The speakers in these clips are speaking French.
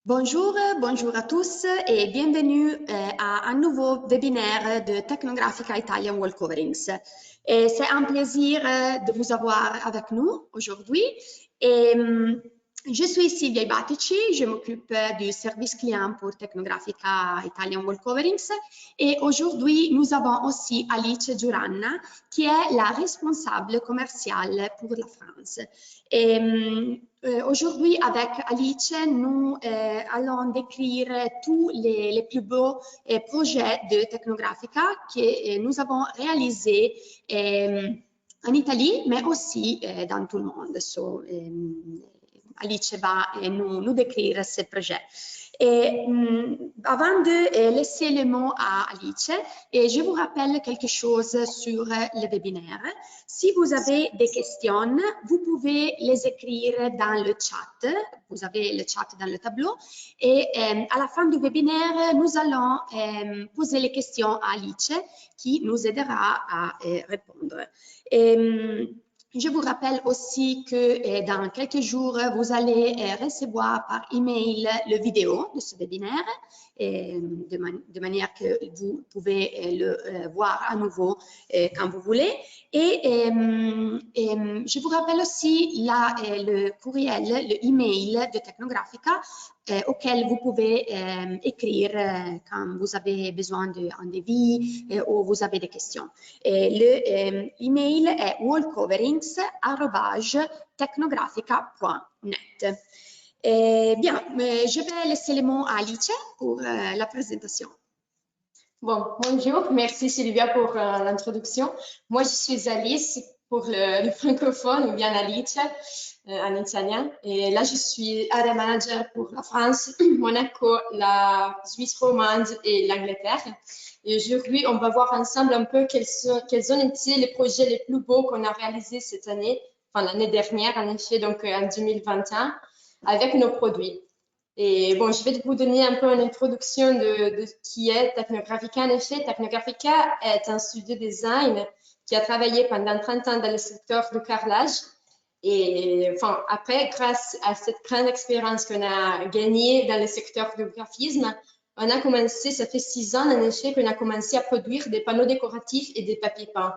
Bonjour à tous et bienvenue à un nouveau webinaire de Technographica Italian Wall Coverings. C'est un plaisir de vous avoir avec nous aujourd'hui. Je suis Silvia Ibatici, je m'occupe du service client pour Technographica Italian Wall Coverings et aujourd'hui nous avons aussi Alice Giuranna qui est la responsable commerciale pour la France. Aujourd'hui, avec Alice, nous allons décrire tous les plus beaux projets de Technographica que nous avons réalisés en Italie, mais aussi dans tout le monde. Alice va nous décrire ces projets. Avant de laisser le mot à Alice, je vous rappelle quelque chose sur le webinaire. Si vous avez des questions, vous pouvez les écrire dans le chat. Vous avez le chat dans le tableau. Et à la fin du webinaire, nous allons poser les questions à Alice qui nous aidera à répondre. Je vous rappelle aussi que dans quelques jours, vous allez recevoir par email le vidéo de ce webinaire de manière que vous pouvez le voir à nouveau quand vous voulez. Et je vous rappelle aussi le courriel, le email de Technographica auquel vous pouvez écrire quand vous avez besoin d'un devis ou vous avez des questions. L'email est wallcoverings@technographica.net. Bien, je vais laisser le mot à Alice pour la présentation. Bon, bonjour, merci Sylvia pour l'introduction. Moi, je suis Alice pour le francophone ou bien Alice en italien. Et là, je suis area manager pour la France, Monaco, la Suisse romande et l'Angleterre. Et aujourd'hui, on va voir ensemble un peu quels ont été les projets les plus beaux qu'on a réalisés cette année, enfin l'année dernière en effet, donc en 2021, avec nos produits. Et bon, je vais vous donner un peu une introduction de qui est Technographica. En effet, Technographica est un studio design qui a travaillé pendant 30 ans dans le secteur du carrelage. Et enfin, après, grâce à cette grande expérience qu'on a gagnée dans le secteur du graphisme, on a commencé, ça fait 6 ans en effet, qu'on a commencé à produire des panneaux décoratifs et des papiers peints.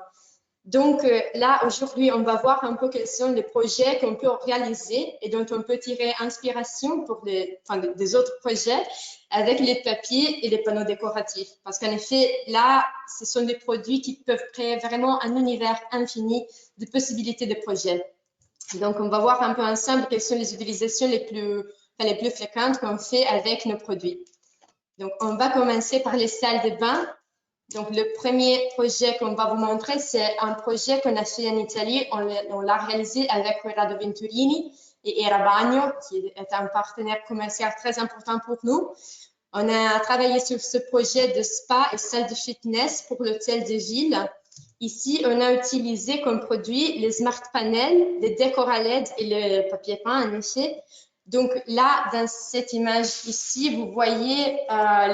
Donc là, aujourd'hui, on va voir un peu quels sont les projets qu'on peut réaliser et dont on peut tirer inspiration pour des autres projets avec les papiers et les panneaux décoratifs. Parce qu'en effet, là, ce sont des produits qui peuvent créer vraiment un univers infini de possibilités de projets. Donc, on va voir un peu ensemble quelles sont les utilisations les plus fréquentes qu'on fait avec nos produits. Donc, on va commencer par les salles de bain. Donc, le premier projet qu'on va vous montrer, c'est un projet qu'on a fait en Italie. On l'a réalisé avec Corrado Venturini et Era Bagno, qui est un partenaire commercial très important pour nous. On a travaillé sur ce projet de spa et salle de fitness pour l'hôtel de ville. Ici, on a utilisé comme produit les smart panels, les décors à LED et le papier peint, en effet. Donc là, dans cette image ici, vous voyez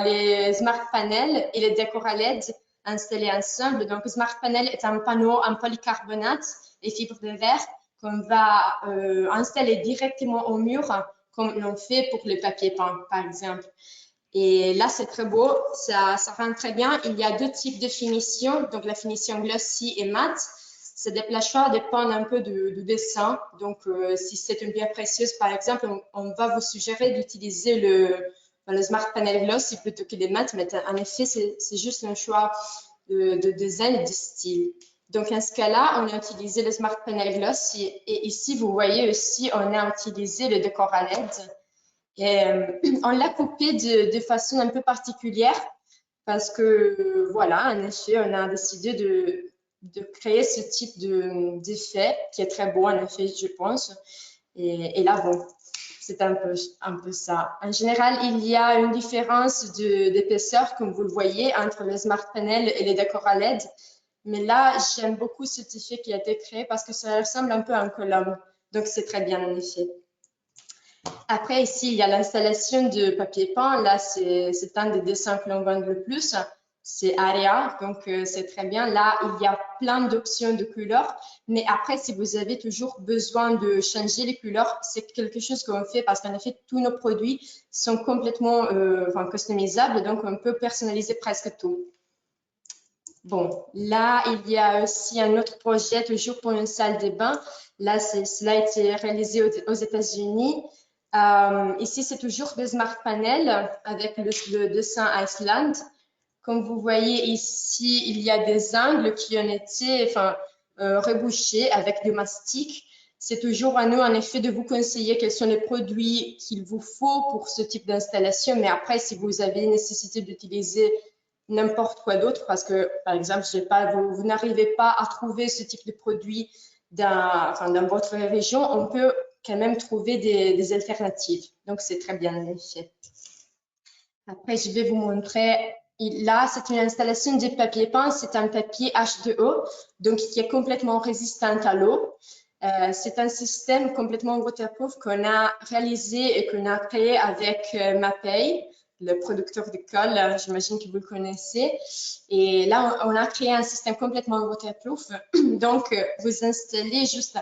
les smart panels et les décors à LED installés ensemble. Donc, smart panel est un panneau en polycarbonate et fibre de verre qu'on va installer directement au mur, comme l'on fait pour le papier peint, par exemple. Et là, c'est très beau, ça rend très bien. Il y a deux types de finition, donc la finition glossy et matte. Le choix dépend un peu du dessin. Donc, si c'est une pierre précieuse, par exemple, on va vous suggérer d'utiliser le Smart Panel Glossy plutôt que les mattes. Mais en effet, c'est juste un choix de design et de style. Donc, en ce cas-là, on a utilisé le Smart Panel Glossy. Et ici, vous voyez aussi, on a utilisé le décor à LED. Et on l'a coupé de façon un peu particulière parce que, voilà, en effet, on a décidé de créer ce type d'effet qui est très beau, en effet, je pense. Et là, bon, c'est un peu ça. En général, il y a une différence d'épaisseur, comme vous le voyez, entre le Smart Panel et les décors à LED. Mais là, j'aime beaucoup cet effet qui a été créé parce que ça ressemble un peu à un colombe. Donc, c'est très bien, en effet. Après, ici, il y a l'installation de papier peint. Là, c'est un des dessins que l'on vend le plus. c'est Area, donc c'est très bien. Là, il y a plein d'options de couleurs, mais après, si vous avez toujours besoin de changer les couleurs, c'est quelque chose qu'on fait parce qu'en effet, tous nos produits sont complètement customisables, donc on peut personnaliser presque tout. Bon, là, il y a aussi un autre projet, toujours pour une salle de bain. Là, cela a été réalisé aux États-Unis. Ici, c'est toujours des smart panels avec le dessin Iceland. Comme vous voyez ici, il y a des angles qui ont été rebouchés avec du mastic. C'est toujours à nous, en effet, de vous conseiller quels sont les produits qu'il vous faut pour ce type d'installation. Mais après, si vous avez nécessité d'utiliser n'importe quoi d'autre, parce que, par exemple, je sais pas, vous n'arrivez pas à trouver ce type de produit dans votre région, on peut quand même trouver des alternatives. Donc, c'est très bien, en effet. Après, je vais vous montrer. Là, c'est une installation de papier peint. C'est un papier H2O, donc qui est complètement résistant à l'eau. C'est un système complètement waterproof qu'on a réalisé et qu'on a créé avec Mapei, le producteur de colle. J'imagine que vous le connaissez. Et là, on a créé un système complètement waterproof. Donc, vous installez juste,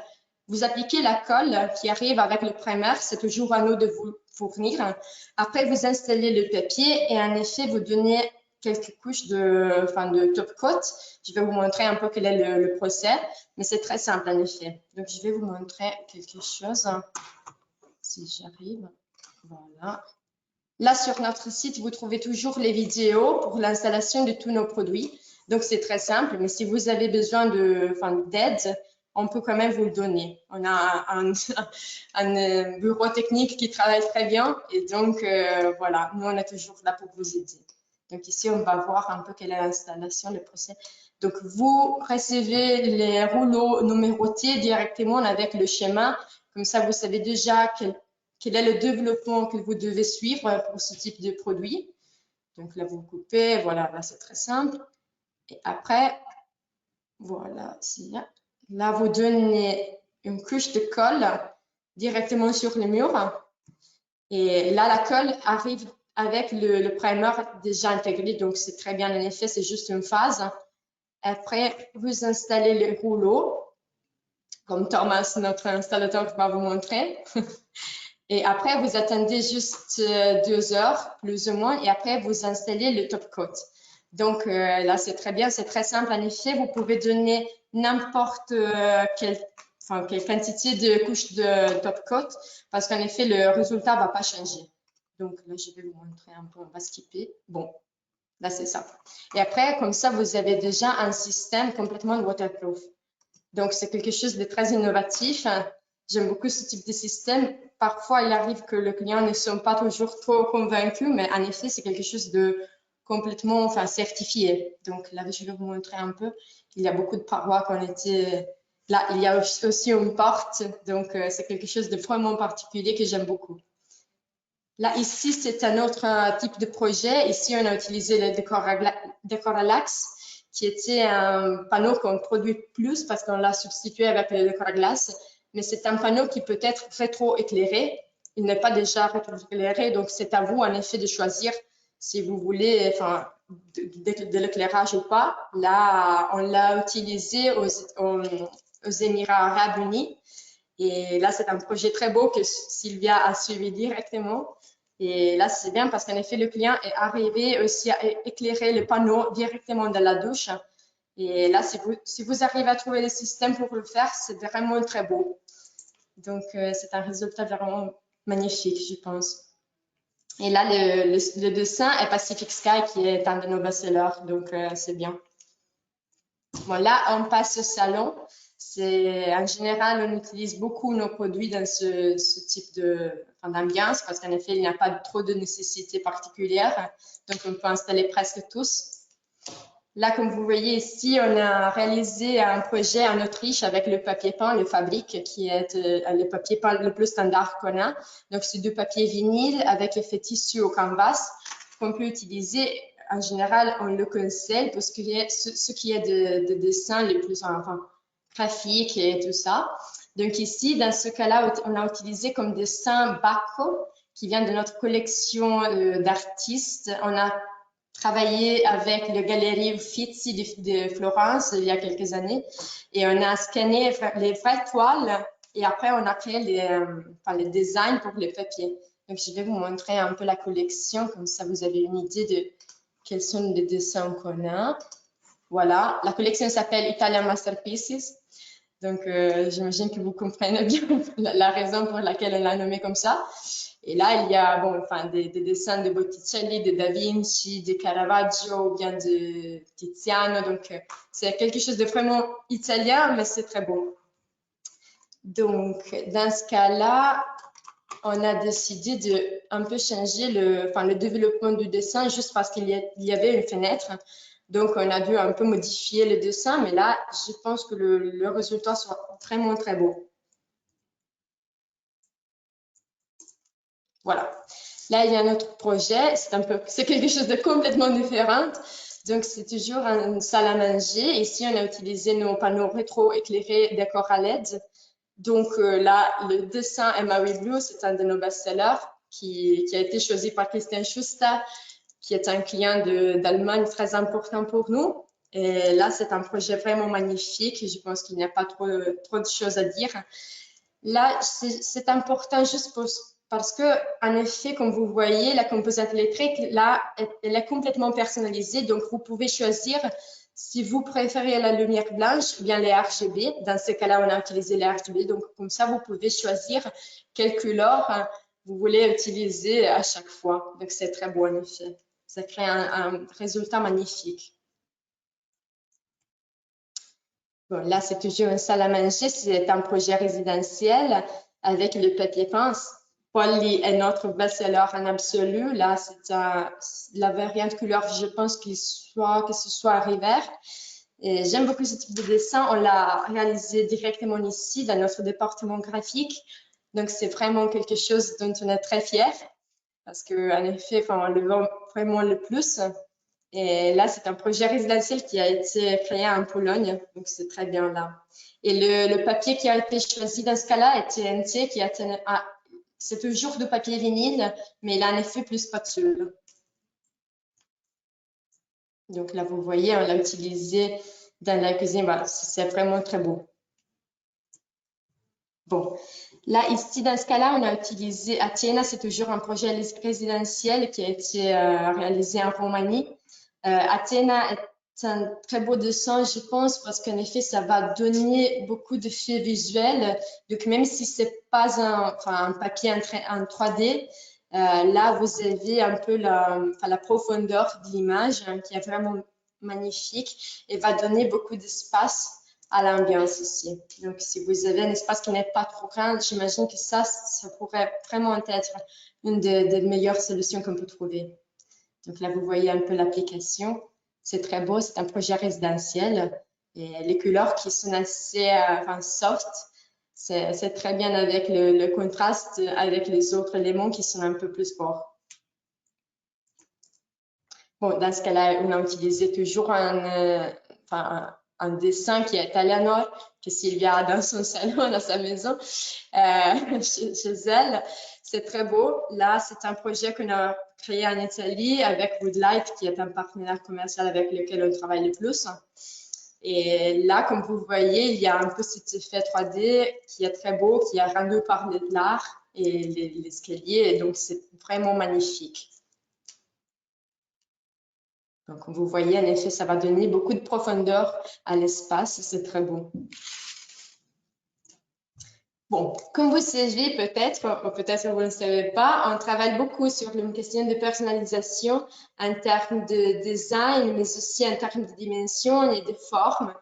vous appliquez la colle qui arrive avec le primer. C'est toujours à nous de vous fournir. Après, vous installez le papier et en effet, vous donnez quelques couches de top coat. Je vais vous montrer un peu quel est le procès, mais c'est très simple en effet. Donc, je vais vous montrer quelque chose, si j'arrive. Voilà. Là, sur notre site, vous trouvez toujours les vidéos pour l'installation de tous nos produits. Donc, c'est très simple, mais si vous avez besoin d'aide, on peut quand même vous le donner. On a un bureau technique qui travaille très bien et donc, voilà, nous, on est toujours là pour vous aider. Donc, ici, on va voir un peu quelle est l'installation, le procès. Donc, vous recevez les rouleaux numérotés directement avec le schéma. Comme ça, vous savez déjà quel est le développement que vous devez suivre pour ce type de produit. Donc, là, vous coupez. Voilà, là, c'est très simple. Et après, voilà, là, vous donnez une couche de colle directement sur le mur. Et là, la colle arrive avec le primer déjà intégré, donc c'est très bien. En effet, c'est juste une phase. Après, vous installez le rouleau, comme Thomas, notre installateur, va vous montrer. Et après, vous attendez juste 2 heures, plus ou moins, et après, vous installez le top coat. Donc, là, c'est très bien, c'est très simple. En effet, vous pouvez donner n'importe quelle quantité de couches de top coat, parce qu'en effet, le résultat ne va pas changer. Donc, là, je vais vous montrer un peu, on va skipper. Bon, là, c'est ça. Et après, comme ça, vous avez déjà un système complètement waterproof. Donc, c'est quelque chose de très innovatif. J'aime beaucoup ce type de système. Parfois, il arrive que le client ne soit pas toujours trop convaincu, mais en effet, c'est quelque chose de complètement certifié. Donc, là, je vais vous montrer un peu. Il y a beaucoup de parois qui ont été... Là, il y a aussi une porte. Donc, c'est quelque chose de vraiment particulier que j'aime beaucoup. Là, ici, c'est un autre type de projet. Ici, on a utilisé le Decoralax, qui était un panneau qu'on produit plus parce qu'on l'a substitué avec le décor à glace. Mais c'est un panneau qui peut être rétro-éclairé. Il n'est pas déjà rétro-éclairé, donc c'est à vous, en effet, de choisir si vous voulez de l'éclairage ou pas. Là, on l'a utilisé aux Émirats Arabes Unis. Et là, c'est un projet très beau que Sylvia a suivi directement. Et là, c'est bien parce qu'en effet, le client est arrivé aussi à éclairer le panneau directement dans la douche. Et là, si vous arrivez à trouver le système pour le faire, c'est vraiment très beau. Donc, c'est un résultat vraiment magnifique, je pense. Et là, le dessin est Pacific Sky, qui est un de nos best-sellers. Donc, c'est bien. Bon, là, on passe au salon. En général, on utilise beaucoup nos produits dans ce type d'ambiance parce qu'en effet, il n'y a pas trop de nécessité particulière. Donc, on peut installer presque tous. Là, comme vous voyez ici, on a réalisé un projet en Autriche avec le papier peint, le Fabrique, qui est le papier peint le plus standard qu'on a. Donc, c'est du papier vinyle avec effet tissu au canvas qu'on peut utiliser. En général, on le conseille parce que ce qui est de dessin les plus graphiques et tout ça. Donc ici, dans ce cas-là, on a utilisé comme dessin Bacco qui vient de notre collection d'artistes. On a travaillé avec la galerie Uffizi de Florence il y a quelques années et on a scanné les vraies toiles et après on a créé les designs pour les papiers. Donc je vais vous montrer un peu la collection, comme ça vous avez une idée de quels sont les dessins qu'on a. Voilà, la collection s'appelle Italian Masterpieces. Donc j'imagine que vous comprenez bien la raison pour laquelle on l'a nommé comme ça. Et là, il y a des dessins de Botticelli, de Da Vinci, de Caravaggio ou bien de Tiziano. Donc, c'est quelque chose de vraiment italien, mais c'est très beau. Donc, dans ce cas-là, on a décidé de un peu changer le développement du dessin juste parce qu'il y avait une fenêtre. Donc, on a dû un peu modifier le dessin, mais là, je pense que le résultat sera vraiment très beau. Voilà. Là, il y a un autre projet. C'est quelque chose de complètement différent. Donc, c'est toujours une salle à manger. Ici, on a utilisé nos panneaux rétro-éclairés décor à LED. Donc, là, le dessin Maui Blue, c'est un de nos best-sellers qui a été choisi par Christian Schuster, qui est un client d'Allemagne très important pour nous. Et là, c'est un projet vraiment magnifique. Je pense qu'il n'y a pas trop de choses à dire. Là, c'est important juste parce que, en effet, comme vous voyez, la composante électrique, là, elle est complètement personnalisée. Donc, vous pouvez choisir si vous préférez la lumière blanche ou bien les RGB. Dans ce cas-là, on a utilisé les RGB. Donc, comme ça, vous pouvez choisir quelle couleur vous voulez utiliser à chaque fois. Donc, c'est très beau, en effet. Ça crée un résultat magnifique. Bon, là, c'est toujours une salle à manger. C'est un projet résidentiel avec le papier pince. Polly est notre best-seller en absolu. Là, c'est la variante couleur, je pense que ce soit River. Et j'aime beaucoup ce type de dessin. On l'a réalisé directement ici, dans notre département graphique. Donc, c'est vraiment quelque chose dont on est très fiers. Parce qu'en effet, on le vend vraiment le plus. Et là, c'est un projet résidentiel qui a été créé en Pologne. Donc, c'est très bien là. Et le papier qui a été choisi dans ce cas-là est TNT, c'est toujours de papier vinyle, mais il a un effet plus spatule. Donc là, vous voyez, on l'a utilisé dans la cuisine. Voilà, c'est vraiment très beau. Bon, là, ici, dans ce cas-là, on a utilisé Athéna. C'est toujours un projet résidentiel qui a été réalisé en Roumanie. Athéna est un très beau dessin, je pense, parce qu'en effet, ça va donner beaucoup d'effets visuels. Donc, même si c'est pas un papier en 3D, là, vous avez un peu la profondeur de l'image qui est vraiment magnifique et va donner beaucoup d'espace à l'ambiance ici. Donc, si vous avez un espace qui n'est pas trop grand, j'imagine que ça pourrait vraiment être une des meilleures solutions qu'on peut trouver. Donc là, vous voyez un peu l'application. C'est très beau, c'est un projet résidentiel. Et les couleurs qui sont assez soft, c'est très bien avec le contraste avec les autres éléments qui sont un peu plus forts. Bon, dans ce cas-là, on a utilisé toujours un dessin qui est Eleanor, que Sylvia a dans son salon, dans sa maison, chez elle. C'est très beau. Là, c'est un projet qu'on a créé en Italie avec Woodlight, qui est un partenaire commercial avec lequel on travaille le plus. Et là, comme vous voyez, il y a un peu cet effet 3D qui est très beau, qui est rendu par l'art et l'escalier. Donc, c'est vraiment magnifique. Donc, vous voyez, en effet, ça va donner beaucoup de profondeur à l'espace. C'est très beau. Bon, comme vous savez peut-être, ou peut-être que vous ne le savez pas, on travaille beaucoup sur une question de personnalisation en termes de design, mais aussi en termes de dimension et de forme.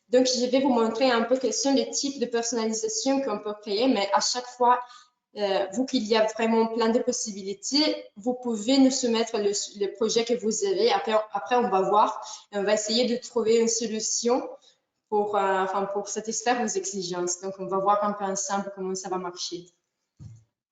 Donc, je vais vous montrer un peu quels sont les types de personnalisation qu'on peut créer, mais à chaque fois, vu qu'il y a vraiment plein de possibilités, vous pouvez nous soumettre le projet que vous avez. Après, on va voir et on va essayer de trouver une solution pour satisfaire vos exigences. Donc, on va voir un peu ensemble comment ça va marcher.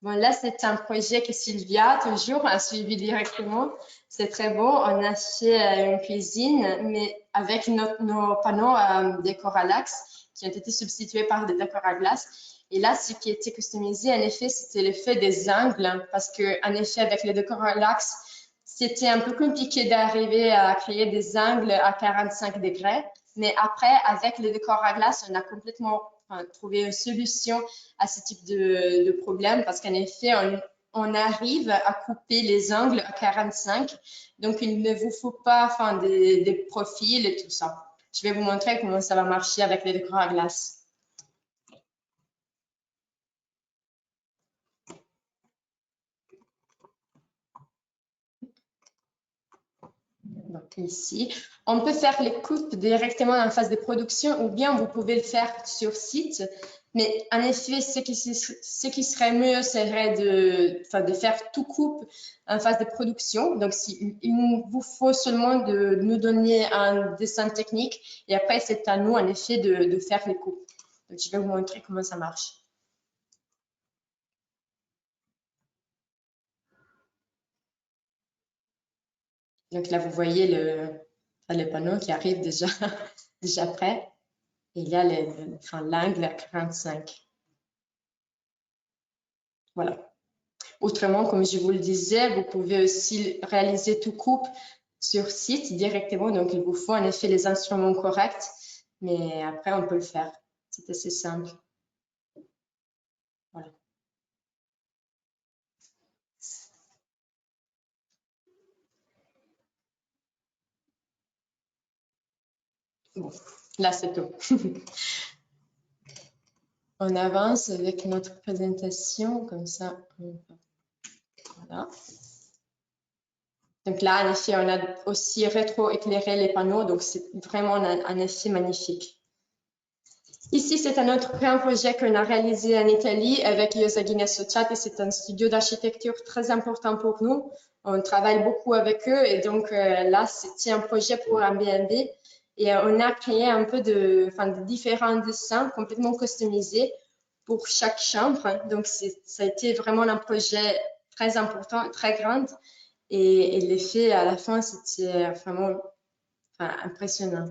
Bon, là, c'est un projet que Sylvia, toujours, a suivi directement. C'est très beau. On a fait une cuisine, mais avec nos panneaux décor à l'axe qui ont été substitués par des décors à glace. Et là, ce qui était customisé, en effet, c'était l'effet des angles, parce que, en effet, avec les décors à l'axe, c'était un peu compliqué d'arriver à créer des angles à 45 degrés. Mais après, avec le décor à glace, on a complètement trouvé une solution à ce type de problème parce qu'en effet, on arrive à couper les angles à 45. Donc, il ne vous faut pas des profils et tout ça. Je vais vous montrer comment ça va marcher avec les décors à glace. Donc ici, on peut faire les coupes directement en phase de production ou bien vous pouvez le faire sur site. Mais en effet, ce qui serait mieux serait de faire tout coupe en phase de production. Donc, il vous faut seulement de nous donner un dessin technique et après, c'est à nous en effet de faire les coupes. Donc, je vais vous montrer comment ça marche. Donc là, vous voyez le panneau qui arrive déjà, déjà prêt. Et il y a l'angle à 45. Voilà. Autrement, comme je vous le disais, vous pouvez aussi réaliser tout coupe sur site directement. Donc, il vous faut en effet les instruments corrects. Mais après, on peut le faire. C'est assez simple. Voilà. Bon, là, c'est tout. On avance avec notre présentation, comme ça. Voilà. Donc là, en effet, on a aussi rétro-éclairé les panneaux, donc c'est vraiment un effet magnifique. Ici, c'est un autre grand projet qu'on a réalisé en Italie avec Iosagine Associati. C'est un studio d'architecture très important pour nous. On travaille beaucoup avec eux et donc là, c'est un projet pour un B&B et on a créé un peu de différents dessins complètement customisés pour chaque chambre. Donc, ça a été vraiment un projet très important, très grand et l'effet à la fin, c'était vraiment impressionnant.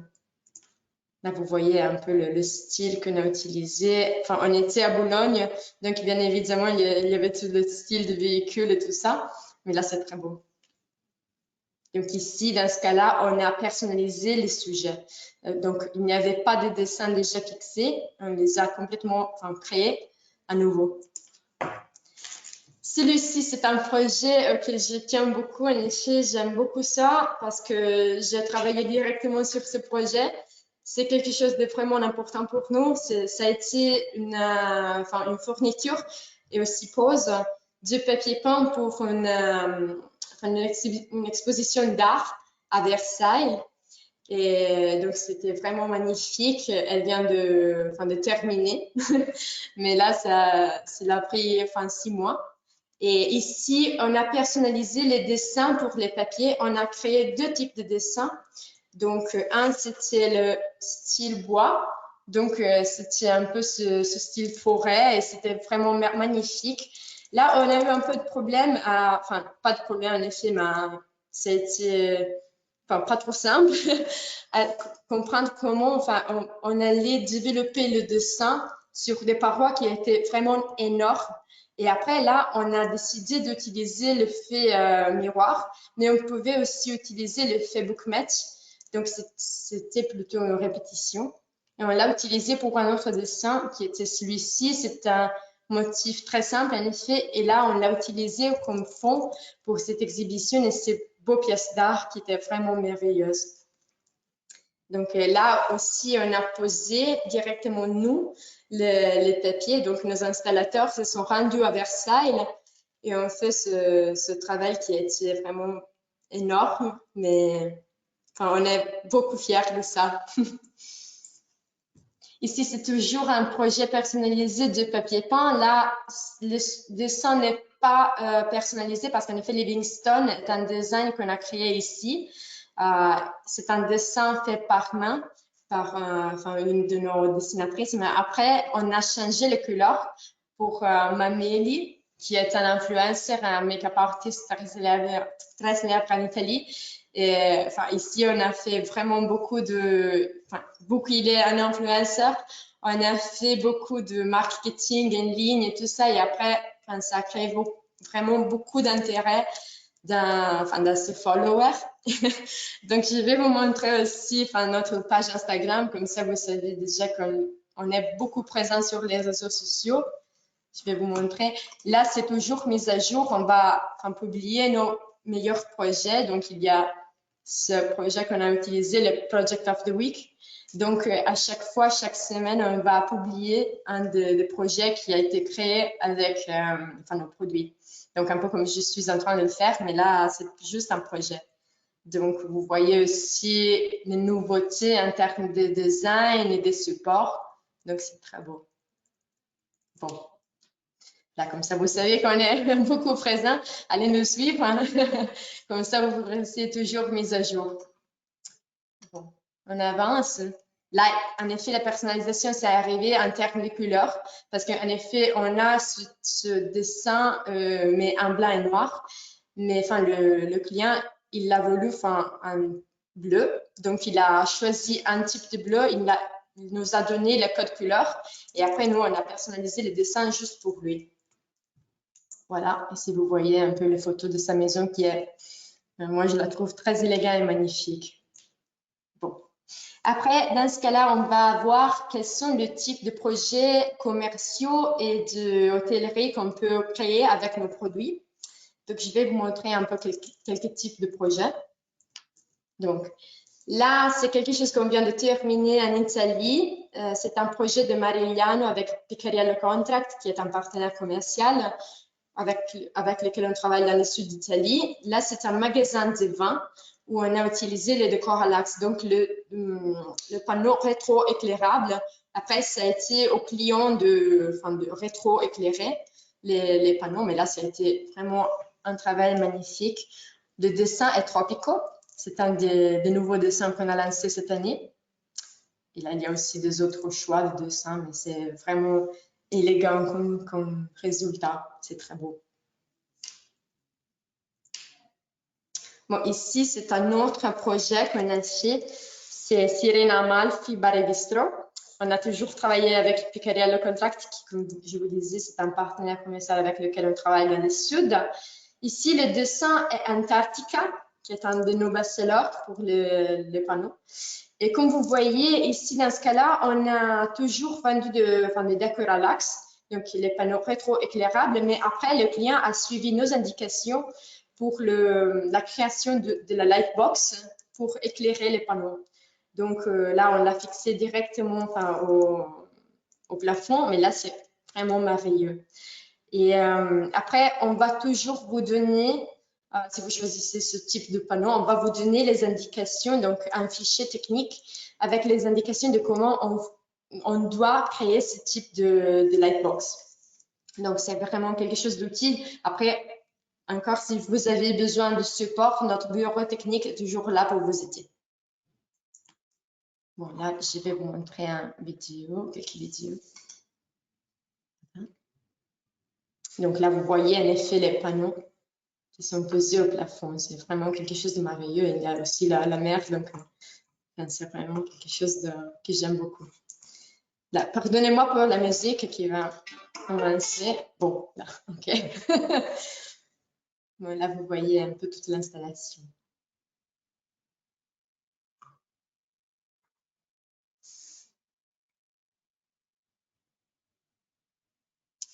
Là, vous voyez un peu le style qu'on a utilisé. Enfin, on était à Bologne, donc bien évidemment, il y avait tout le style de véhicule et tout ça. Mais là, c'est très beau. Donc ici, dans ce cas-là, on a personnalisé les sujets. Donc, il n'y avait pas de dessins déjà fixés. On les a complètement créés à nouveau. Celui-ci, c'est un projet que je tiens beaucoup. En effet, j'aime beaucoup ça parce que j'ai travaillé directement sur ce projet. C'est quelque chose de vraiment important pour nous. Ça a été une fourniture et aussi pose du papier peint pour une exposition d'art à Versailles. Et donc, c'était vraiment magnifique. Elle vient de terminer. Mais là, ça a pris 6 mois. Et ici, on a personnalisé les dessins pour les papiers. On a créé 2 types de dessins. Donc, un, c'était le style bois. Donc, c'était un peu ce style forêt et c'était vraiment magnifique. Là, on a eu un peu de problème pas de problème en effet, mais c'était pas trop simple à comprendre comment on allait développer le dessin sur des parois qui étaient vraiment énormes. Et après, là, on a décidé d'utiliser l'effet miroir, mais on pouvait aussi utiliser l'effet bookmatch. Donc, c'était plutôt une répétition. Et on l'a utilisé pour un autre dessin qui était celui-ci. C'est un motif très simple, en effet. Et là, on l'a utilisé comme fond pour cette exhibition et ces beaux pièces d'art qui étaient vraiment merveilleuses. Donc là aussi, on a posé directement nous les papiers. Donc nos installateurs se sont rendus à Versailles et on fait ce travail qui a été vraiment énorme, mais on est beaucoup fiers de ça. Ici, c'est toujours un projet personnalisé de papier peint. Là, le dessin n'est pas personnalisé parce qu'en effet, Livingstone est un design qu'on a créé ici. C'est un dessin fait par main par une de nos dessinatrices. Mais après, on a changé les couleurs pour Mameli, qui est un influencer, un make-up artist très célèbre en Italie. Et ici, on a fait vraiment il est un influenceur. On a fait beaucoup de marketing en ligne et tout ça. Et après, ça a créé vraiment beaucoup d'intérêt. de ses followers. Donc, je vais vous montrer aussi notre page Instagram. Comme ça, vous savez déjà qu'on est beaucoup présent sur les réseaux sociaux. Je vais vous montrer. Là, c'est toujours mise à jour. On va publier nos meilleurs projets. Donc, il y a ce projet qu'on a utilisé, le Project of the Week. Donc, à chaque fois, chaque semaine, on va publier un des projets qui a été créé avec nos produits. Donc, un peu comme je suis en train de le faire, mais là, c'est juste un projet. Donc, vous voyez aussi les nouveautés en termes de design et de support. Donc, c'est très beau. Bon. Là, comme ça, vous savez qu'on est beaucoup présent. Allez nous suivre. Hein. Comme ça, vous restez toujours mis à jour. Bon, on avance. Là, en effet, la personnalisation, c'est arrivé en termes de couleurs. Parce qu'en effet, on a ce dessin, mais en blanc et noir. Mais le client, il l'a voulu en bleu. Donc, il a choisi un type de bleu. Il nous a donné le code couleur. Et après, nous, on a personnalisé le dessin juste pour lui. Voilà, ici vous voyez un peu les photos de sa maison qui est, moi je la trouve très élégante et magnifique. Bon. Après, dans ce cas-là, on va voir quels sont les types de projets commerciaux et d'hôtellerie qu'on peut créer avec nos produits. Donc, je vais vous montrer un peu quelques types de projets. Donc, là, c'est quelque chose qu'on vient de terminer en Italie. C'est un projet de Marigliano avec Picariello Contract, qui est un partenaire commercial avec lequel on travaille dans le sud d'Italie. Là, c'est un magasin de vin où on a utilisé les décors à l'axe, donc le panneau rétro-éclairable. Après, ça a été au client de rétro-éclairer les panneaux, mais là, ça a été vraiment un travail magnifique. Le dessin est tropico. C'est un des nouveaux dessins qu'on a lancé cette année. Et là, il y a aussi des autres choix de dessins, mais c'est vraiment élégant comme résultat. C'est très beau. Bon, ici, c'est un autre projet qu'on a fait. C'est Sirena Amalfi Bar et Bistro. On a toujours travaillé avec Picariello Contract, qui, comme je vous disais, c'est un partenaire commercial avec lequel on travaille dans le sud. Ici, le dessin est Antarctica, qui est un de nos best-sellers pour les panneaux. Et comme vous voyez, ici, dans ce cas-là, on a toujours vendu des décors à l'axe, donc les panneaux rétro-éclairables, mais après, le client a suivi nos indications pour la création de la lightbox pour éclairer les panneaux. Donc là, on l'a fixé directement au plafond, mais là, c'est vraiment merveilleux. Et après, on va toujours vous donner, si vous choisissez ce type de panneau, on va vous donner les indications, donc un fichier technique avec les indications de comment on doit créer ce type de lightbox. Donc, c'est vraiment quelque chose d'utile. Après, encore, si vous avez besoin de support, notre bureau technique est toujours là pour vous aider. Bon, là, je vais vous montrer quelques vidéos. Donc là, vous voyez en effet les panneaux qui sont posés au plafond. C'est vraiment quelque chose de merveilleux. Il y a aussi la mer, donc c'est vraiment quelque chose que j'aime beaucoup. Là, pardonnez-moi pour la musique qui va commencer. Bon, là, ok. Bon, là, vous voyez un peu toute l'installation.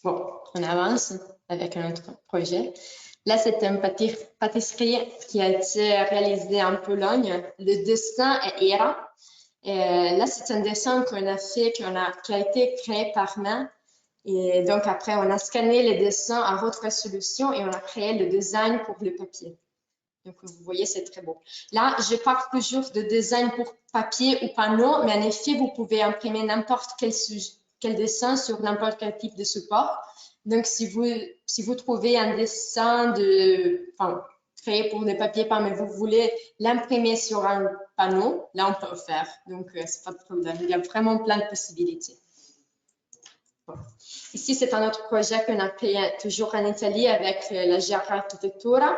Bon, on avance avec un autre projet. Là, c'est une pâtisserie qui a été réalisée en Pologne. Le dessin est Era. Là, c'est un dessin qu'on a fait, qui a été créé par main. Et donc, après, on a scanné les dessins à haute résolution et on a créé le design pour le papier. Donc, vous voyez, c'est très beau. Là, je parle toujours de design pour papier ou panneau, mais en effet, vous pouvez imprimer n'importe quel dessin sur n'importe quel type de support. Donc, si vous trouvez un dessin créé pour des papiers peints, mais vous voulez l'imprimer sur un panneau, là, on peut le faire. Donc, c'est pas de problème. Il y a vraiment plein de possibilités. Bon. Ici, c'est un autre projet qu'on a créé toujours en Italie avec la Giara Architettura.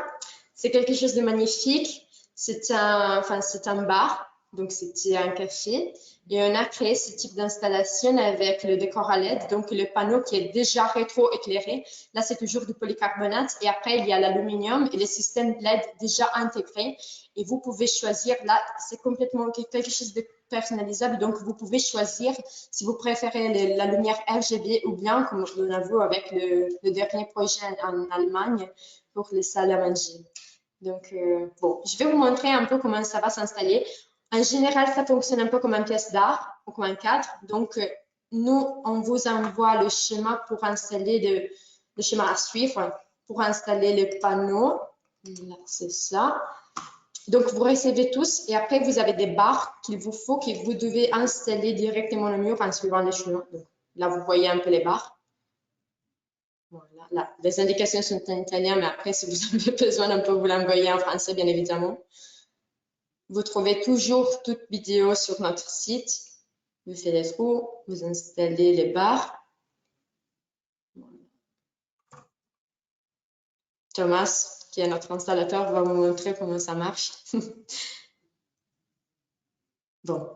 C'est quelque chose de magnifique. C'est un bar Donc, c'était un café. Et on a créé ce type d'installation avec le décor à LED. Donc, le panneau qui est déjà rétro-éclairé. Là, c'est toujours du polycarbonate. Et après, il y a l'aluminium et le système LED déjà intégré. Et vous pouvez choisir, là, c'est complètement quelque chose de personnalisable. Donc, vous pouvez choisir si vous préférez la lumière RGB ou bien, comme on a vu avec le dernier projet en Allemagne pour les salles à manger. Donc, bon, je vais vous montrer un peu comment ça va s'installer. En général, ça fonctionne un peu comme une pièce d'art ou comme un cadre. Donc, nous, on vous envoie le schéma pour installer le schéma à suivre pour installer le panneau. C'est ça. Donc, vous recevez tous et après, vous avez des barres qu'il vous faut, que vous devez installer directement le mur en suivant le chemin. Donc, là, vous voyez un peu les barres. Voilà, là, les indications sont en italien, mais après, si vous avez besoin, on peut vous l'envoyer en français, bien évidemment. Vous trouvez toujours toute vidéo sur notre site. Vous faites les trous, vous installez les barres. Thomas, qui est notre installateur, va vous montrer comment ça marche. Bon.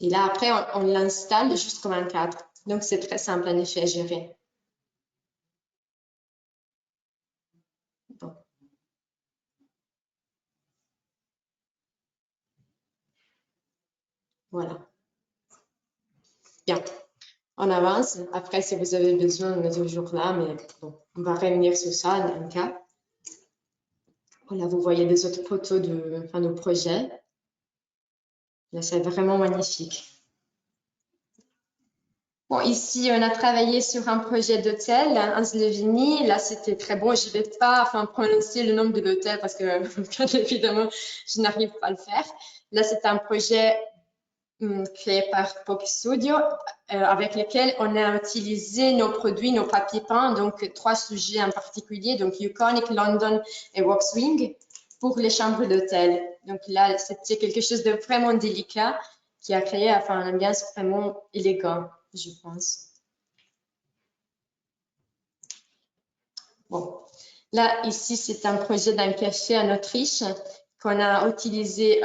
Et là, après, on l'installe juste comme un cadre. Donc, c'est très simple en effet à gérer. Bon. Voilà. Bien. On avance. Après, si vous avez besoin, on est toujours là, mais bon, on va revenir sur ça dans un cas. Là, vous voyez des autres photos de nos projets. Là, c'est vraiment magnifique. Bon, ici, on a travaillé sur un projet d'hôtel en Slovénie. Là, c'était très bon. Je ne vais pas prononcer le nom de l'hôtel parce que, bien évidemment, je n'arrive pas à le faire. Là, c'est un projet créé par Pop Studio avec lequel on a utilisé nos produits, nos papiers peints, donc 3 sujets en particulier, donc Uconic, London et Waxwing pour les chambres d'hôtel. Donc là, c'était quelque chose de vraiment délicat qui a créé une ambiance vraiment élégante, je pense. Bon, là, ici, c'est un projet d'un café en Autriche qu'on a utilisé,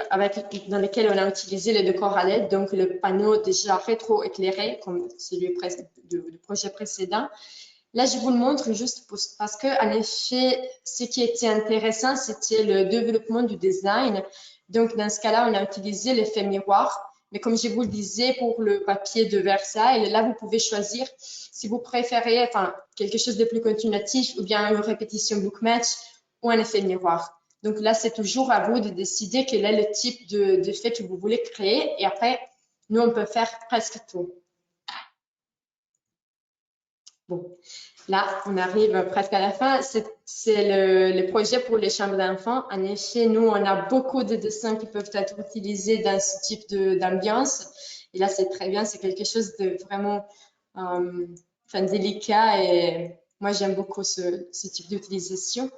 dans lequel on a utilisé le décor à LED, donc le panneau déjà rétro-éclairé, comme celui du projet précédent. Là, je vous le montre juste parce que, en effet, ce qui était intéressant, c'était le développement du design. Donc, dans ce cas-là, on a utilisé l'effet miroir. Mais comme je vous le disais, pour le papier de Versailles, là, vous pouvez choisir si vous préférez quelque chose de plus continuatif ou bien une répétition book match ou un effet miroir. Donc là, c'est toujours à vous de décider quel est le type d'effet que vous voulez créer. Et après, nous, on peut faire presque tout. Bon, là, on arrive presque à la fin. C'est le projet pour les chambres d'enfants. En effet, nous, on a beaucoup de dessins qui peuvent être utilisés dans ce type d'ambiance. Et là, c'est très bien. C'est quelque chose de vraiment délicat. Et moi, j'aime beaucoup ce type d'utilisation.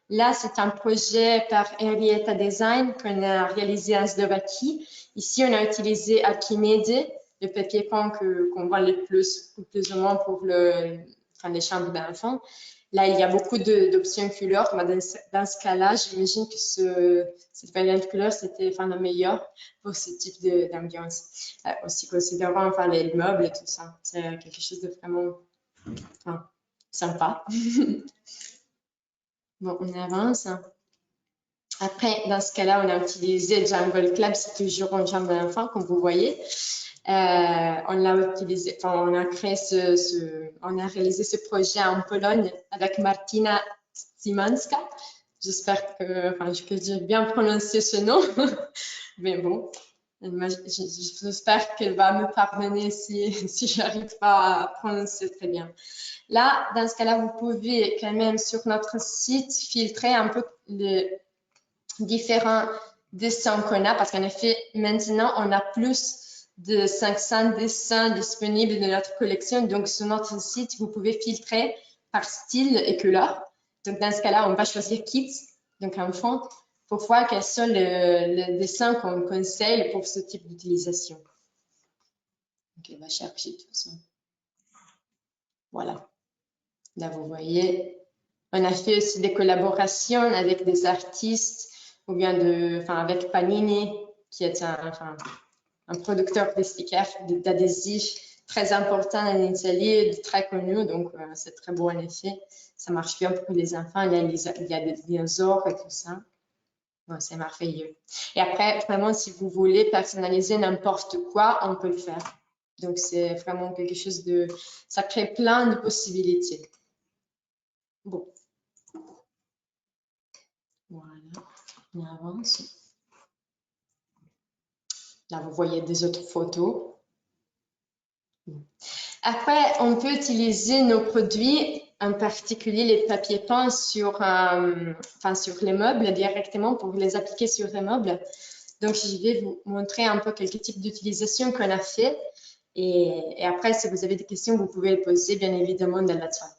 Là, c'est un projet par Henrietta Design qu'on a réalisé en Slovaquie. Ici, on a utilisé Archimede, le papier peint qu'on voit le plus ou moins pour les chambres d'enfants. Là, il y a beaucoup d'options couleurs. Dans ce cas-là, j'imagine que cette variante couleur, c'était la meilleure pour ce type d'ambiance. Aussi considérant les meubles et tout ça. C'est quelque chose de vraiment sympa. Bon, on avance. Après, dans ce cas-là, on a utilisé Jungle Club, c'est toujours une chambre d'enfant, comme vous voyez. On l'a utilisé, on a créé on a réalisé ce projet en Pologne avec Martina Szymanska. J'espère que, je peux bien prononcer ce nom, mais bon, j'espère qu'elle va me pardonner si j'arrive pas à prononcer très bien. Là, dans ce cas-là, vous pouvez quand même sur notre site filtrer un peu les différents dessins qu'on a, parce qu'en effet, maintenant, on a plus de 500 dessins disponibles dans notre collection. Donc, sur notre site, vous pouvez filtrer par style et couleur. Donc, dans ce cas-là, on va choisir Kids, donc enfant, pour voir quels sont les dessins qu'on conseille pour ce type d'utilisation. Donc, on va chercher tout ça. Voilà. Là, vous voyez, on a fait aussi des collaborations avec des artistes ou bien avec Panini qui est un producteur de stickers, d'adhésifs très important en Italie, très connu, donc c'est très beau en effet. Ça marche bien pour les enfants, il y a des dinosaures et tout ça. Bon, c'est merveilleux. Et après, vraiment, si vous voulez personnaliser n'importe quoi, on peut le faire. Donc, c'est vraiment quelque chose de... Ça crée plein de possibilités. Bon. Voilà, on avance. Là, vous voyez des autres photos. Après, on peut utiliser nos produits, en particulier les papiers peints sur les meubles directement pour les appliquer sur les meubles. Donc, je vais vous montrer un peu quelques types d'utilisation qu'on a fait. Et après, si vous avez des questions, vous pouvez les poser, bien évidemment, dans la chat.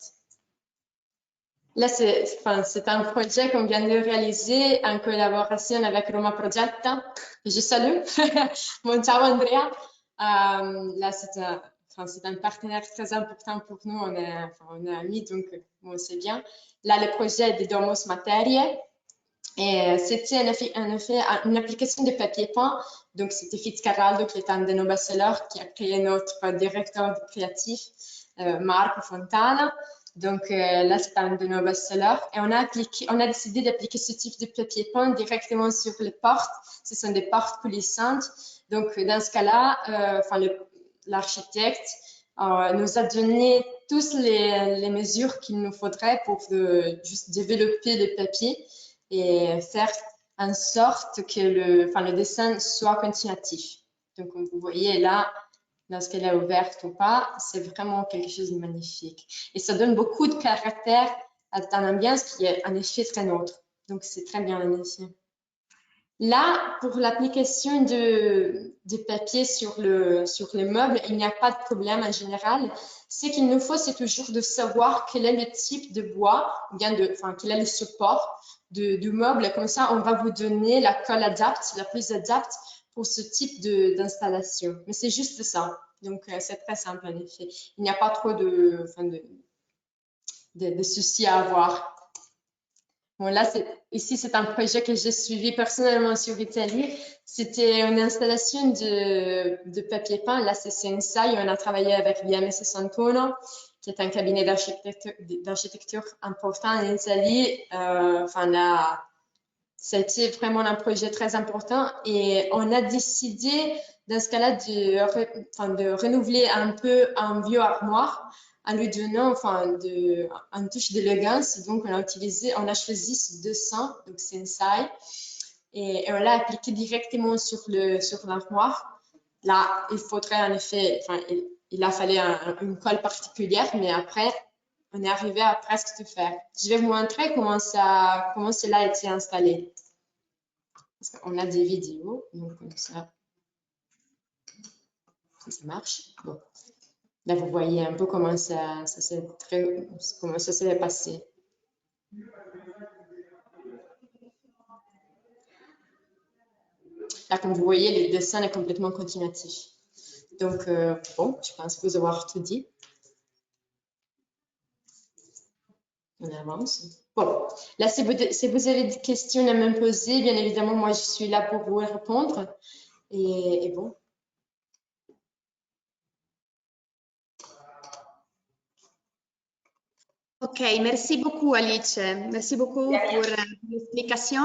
Là, c'est un projet qu'on vient de réaliser en collaboration avec Roma Progetta. Je salue. Bon, ciao Andrea. Là, c'est un partenaire très important pour nous. On est amis, donc bon, c'est bien. Là, le projet est de Domos Materie. Et c'était en effet une application de papier peint. Donc, c'était Fitzcarraldo, qui est un de nos best-sellers, qui a créé notre directeur créatif, Marco Fontana. Donc, là, c'est un de nos best-sellers. Et on a décidé d'appliquer ce type de papier peint directement sur les portes. Ce sont des portes coulissantes. Donc, dans ce cas-là, l'architecte nous a donné tous les mesures qu'il nous faudrait pour juste développer le papier et faire en sorte que le dessin soit continuatif. Donc, comme vous voyez là, lorsqu'elle est ouverte ou pas, c'est vraiment quelque chose de magnifique. Et ça donne beaucoup de caractère à l'ambiance qui est en effet très neutre. Donc, c'est très bien en effet. Là, pour l'application de papier sur les meubles, il n'y a pas de problème en général. Ce qu'il nous faut, c'est toujours de savoir quel est le type de bois, ou bien quel est le support du meuble. Comme ça, on va vous donner la colle adapte, la plus adapte pour ce type d'installation. Mais c'est juste ça. Donc, c'est très simple en effet. Il n'y a pas trop de soucis à avoir. Bon, là, ici, c'est un projet que j'ai suivi personnellement sur Italie. C'était une installation de papier peint. Là, c'est Sensai. On a travaillé avec BM61, qui est un cabinet d'architecture important en Italie. C'était vraiment un projet très important et on a décidé, dans ce cas-là, de renouveler un peu un vieux armoire en lui donnant une touche d'élégance. Donc, on a choisi ce dessin, donc Sensai, et on l'a appliqué directement sur l'armoire. Là, il faudrait en effet, il a fallu une colle particulière, mais après, on est arrivé à presque tout faire. Je vais vous montrer comment cela a été installé. Parce qu'on a des vidéos, donc comme ça marche. Bon. Là, vous voyez un peu comment ça s'est passé. Là, comme vous voyez, le dessin est complètement continuatif. Donc, bon, je pense vous avoir tout dit. On avance. Bon, là, si vous avez des questions à me poser, bien évidemment, moi, je suis là pour vous répondre. Et bon. Ok, merci beaucoup Alice. Merci beaucoup pour l'explication.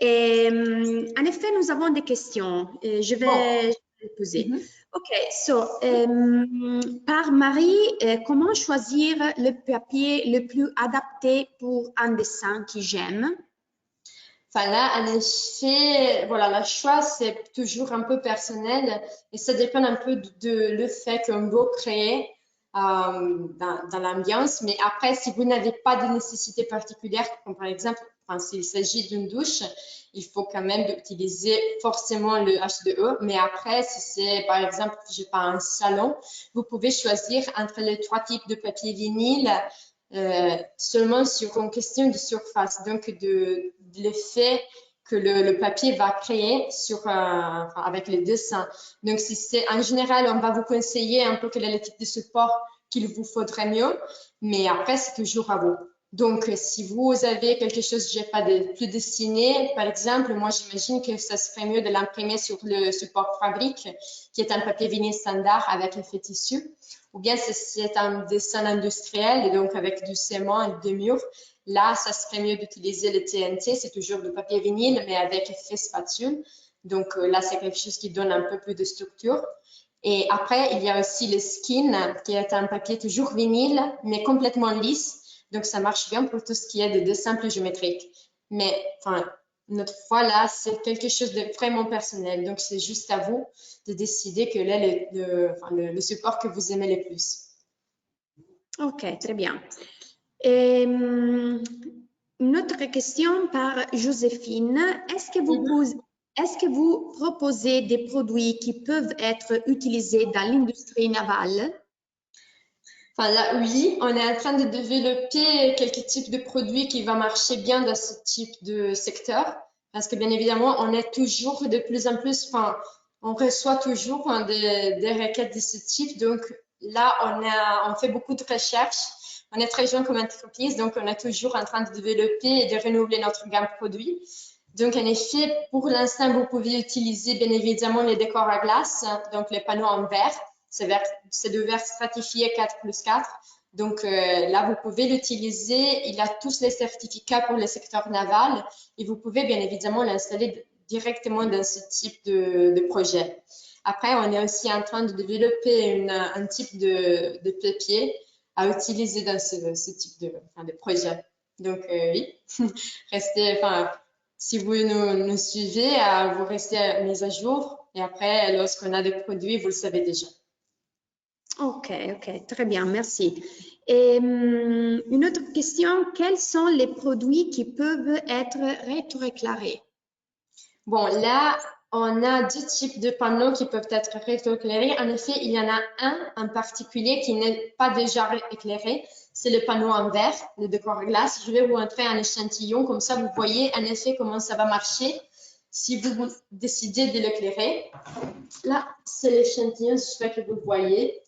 En effet, nous avons des questions. Je vais les poser. Ok, par Marie, comment choisir le papier le plus adapté pour un dessin que j'aime? Enfin là, en effet, voilà, le choix, c'est toujours un peu personnel et ça dépend un peu de le fait qu'on veut créer dans l'ambiance. Mais après, si vous n'avez pas de nécessité particulière, comme par exemple, s'il s'agit d'une douche, il faut quand même utiliser forcément le H2O. Mais après, si c'est par exemple, je sais pas, un salon, vous pouvez choisir entre les 3 types de papier vinyle seulement sur une question de surface, donc de l'effet que le papier va créer avec les dessins. Donc, si c'est en général, on va vous conseiller un peu quel est le type de support qu'il vous faudrait mieux, mais après, c'est toujours à vous. Donc, si vous avez quelque chose que j'ai pas plus dessiné, par exemple, moi, j'imagine que ça serait mieux de l'imprimer sur le support fabrique, qui est un papier vinyle standard avec effet tissu. Ou bien, si c'est un dessin industriel, et donc avec du ciment et de mur, là, ça serait mieux d'utiliser le TNT. C'est toujours du papier vinyle, mais avec effet spatule. Donc, là, c'est quelque chose qui donne un peu plus de structure. Et après, il y a aussi le skin, qui est un papier toujours vinyle, mais complètement lisse. Donc, ça marche bien pour tout ce qui est de dessin plus géométrique. Mais, enfin, notre fois là, c'est quelque chose de vraiment personnel. Donc, c'est juste à vous de décider quel est le support que vous aimez le plus. Ok, très bien. Et, une autre question par Joséphine. Est-ce que vous proposez des produits qui peuvent être utilisés dans l'industrie navale? Enfin, là, oui, on est en train de développer quelques types de produits qui vont marcher bien dans ce type de secteur. Parce que bien évidemment, on est toujours de plus en plus, enfin, on reçoit toujours des requêtes de ce type. Donc là, on fait beaucoup de recherches. On est très jeune comme entreprise, donc on est toujours en train de développer et de renouveler notre gamme de produits. Donc, en effet, pour l'instant, vous pouvez utiliser bien évidemment les décors à glace, donc les panneaux en verre. C'est de verre stratifié 4+4. Donc là, vous pouvez l'utiliser. Il a tous les certificats pour le secteur naval et vous pouvez bien évidemment l'installer directement dans ce type de projet. Après, on est aussi en train de développer un type de papier à utiliser dans ce type de projet. Donc oui, restez, si vous nous suivez, vous restez mis à jour. Et après, lorsqu'on a des produits, vous le savez déjà. Ok, ok, très bien, merci. Et une autre question, quels sont les produits qui peuvent être rétroéclairés? Bon, là, on a deux types de panneaux qui peuvent être rétroéclairés. En effet, il y en a un en particulier qui n'est pas déjà éclairé. C'est le panneau en verre, le décor à glace. Je vais vous montrer un échantillon, comme ça vous voyez en effet comment ça va marcher si vous décidez de l'éclairer. Là, c'est l'échantillon, j'espère que vous le voyez.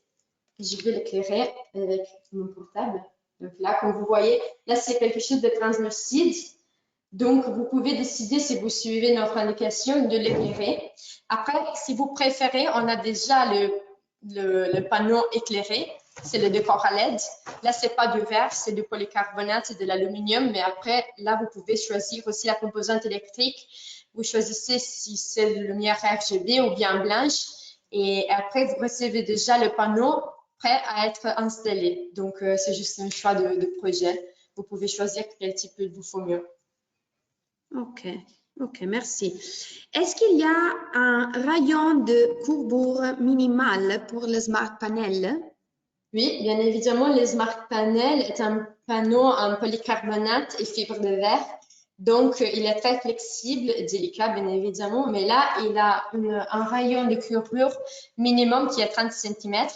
Je vais l'éclairer avec mon portable. Donc là, comme vous voyez, là, c'est quelque chose de translucide. Donc, vous pouvez décider, si vous suivez notre indication, de l'éclairer. Après, si vous préférez, on a déjà le panneau éclairé. C'est le décor à LED. Là, c'est pas du verre, c'est du polycarbonate, c'est de l'aluminium. Mais après, là, vous pouvez choisir aussi la composante électrique. Vous choisissez si c'est de lumière RGB ou bien blanche. Et après, vous recevez déjà le panneau prêt à être installé. Donc, c'est juste un choix de projet. Vous pouvez choisir quel type il vous faut mieux. Ok, ok, merci. Est-ce qu'il y a un rayon de courbure minimal pour le Smart Panel? Oui, bien évidemment, le Smart Panel est un panneau en polycarbonate et fibre de verre. Donc, il est très flexible et délicat, bien évidemment, mais là, il a un rayon de courbure minimum qui est 30 cm.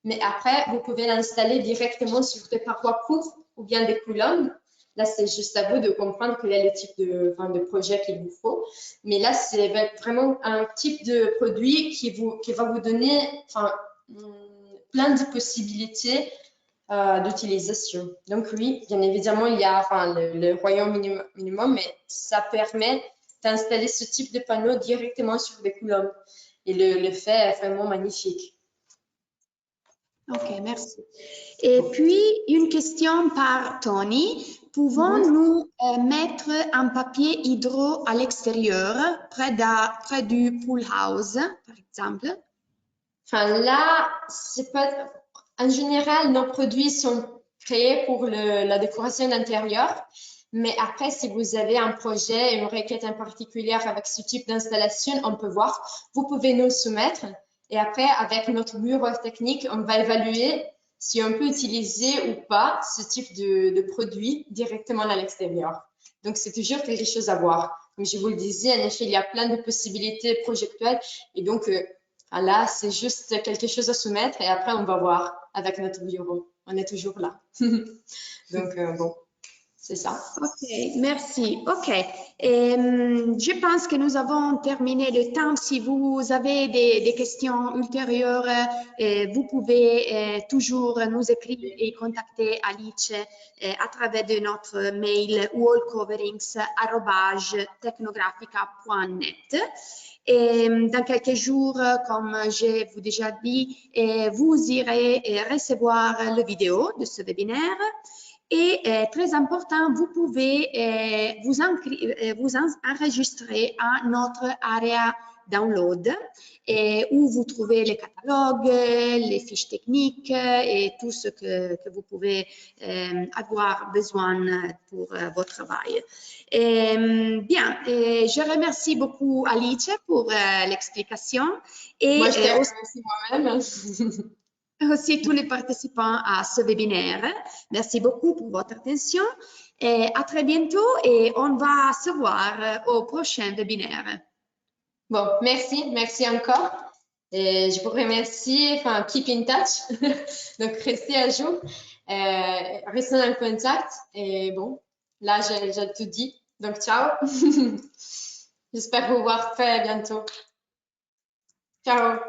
Mais après, vous pouvez l'installer directement sur des parois courtes ou bien des colonnes. Là, c'est juste à vous de comprendre quel est le type de projet qu'il vous faut. Mais là, c'est vraiment un type de produit qui va vous donner plein de possibilités d'utilisation. Donc oui, bien évidemment, il y a le royaume minimum, mais ça permet d'installer ce type de panneau directement sur des colonnes. Et le fait est vraiment magnifique. Ok, merci. Et puis, une question par Tony. Pouvons-nous mettre un papier hydro à l'extérieur, près du pool house, par exemple? Enfin, là, c'est pas... En général, nos produits sont créés pour la décoration intérieure. Mais après, si vous avez un projet, une requête en particulier avec ce type d'installation, on peut voir. Vous pouvez nous soumettre. Et après, avec notre bureau technique, on va évaluer si on peut utiliser ou pas ce type de produit directement à l'extérieur. Donc, c'est toujours quelque chose à voir. Comme je vous le disais, en effet, il y a plein de possibilités projectuelles. Et donc, là, c'est juste quelque chose à soumettre et après, on va voir avec notre bureau. On est toujours là. Donc, bon. c'est ça. Ok, merci. Ok. Je pense que nous avons terminé le temps. Si vous avez des questions ultérieures, vous pouvez toujours nous écrire et contacter Alice à travers de notre mail wallcoverings@technografica.net. Et dans quelques jours, comme je vous déjà dit, vous irez recevoir la vidéo de ce webinaire. Et très important, vous pouvez vous enregistrer à notre area download où vous trouvez les catalogues, les fiches techniques et tout ce que vous pouvez avoir besoin pour votre travail. Bien, je remercie beaucoup Alice pour l'explication et Moi, je te remercie moi-même. aussi tous les participants à ce webinaire. Merci beaucoup pour votre attention et à très bientôt et on va se voir au prochain webinaire. Bon, merci encore. Et je vous remercie, enfin, keep in touch. Donc, restez à jour, restez en contact. Et bon, là, j'ai tout dit. Donc, ciao. J'espère vous voir très bientôt. Ciao.